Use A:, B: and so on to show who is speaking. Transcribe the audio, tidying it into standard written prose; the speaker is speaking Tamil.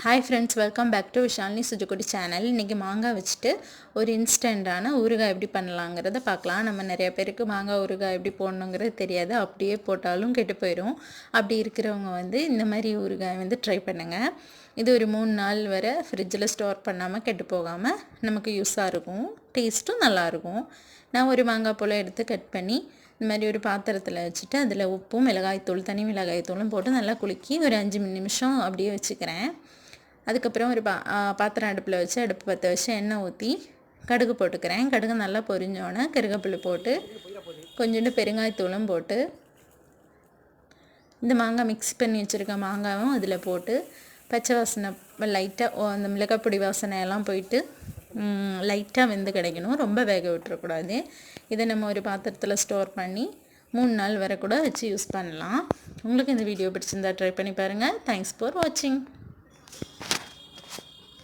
A: Hi friends, welcome back to Vishalini Sujukkudi channel. இன்றைக்கி மாங்காய் வச்சுட்டு ஒரு இன்ஸ்டண்ட்டான ஊறுகாய் எப்படி பண்ணலாங்கிறத பார்க்கலாம். நம்ம நிறைய பேருக்கு மாங்காய் ஊறுகாய் எப்படி போடணுங்கிறது தெரியாது. அப்படியே போட்டாலும் கெட்டு போயிடும். அப்படி இருக்கிறவங்க இந்த மாதிரி ஊறுகாய் ட்ரை பண்ணுங்கள். இது ஒரு 3 நாள் வரை ஃப்ரிட்ஜில் ஸ்டோர் பண்ணாமல் கெட்டு போகாமல் நமக்கு யூஸாக இருக்கும். டேஸ்ட்டும் நல்லாயிருக்கும். நான் ஒரு மாங்காய் போல் எடுத்து கட் பண்ணி இந்த மாதிரி ஒரு பாத்திரத்தில் வச்சுட்டு அதில் உப்பும் மிளகாய்த்தூள், தனி மிளகாய்த்தூளும் போட்டு நல்லா குலுக்கி ஒரு 5 நிமிஷம் அப்படியே வச்சுக்கிறேன். அதுக்கப்புறம் ஒரு பாத்திரம் அடுப்பில் வச்சு அடுப்பு பற்ற வச்சு எண்ணெய் ஊற்றி கடுகு போட்டுக்கிறேன். கடுகு நல்லா பொரிஞ்சோன்னே கருவேப்பிலை போட்டு கொஞ்சோண்டு பெருங்காயத்தூளும் போட்டு இந்த மாங்காய் மிக்ஸ் பண்ணி வச்சுருக்க மாங்காயும் அதில் போட்டு பச்சை வாசனை லைட்டாக அந்த மிளகாய் பொடி வாசனையெல்லாம் போயிட்டு லைட்டாக வெந்து கிடைக்கணும். ரொம்ப வேக விட்டுறக்கூடாது. இதை நம்ம ஒரு பாத்திரத்தில் ஸ்டோர் பண்ணி 3 நாள் வரை கூட வச்சு யூஸ் பண்ணலாம். உங்களுக்கு இந்த வீடியோ பிடிச்சிருந்தா ட்ரை பண்ணி பாருங்கள். தேங்க்ஸ் ஃபார் வாட்சிங்.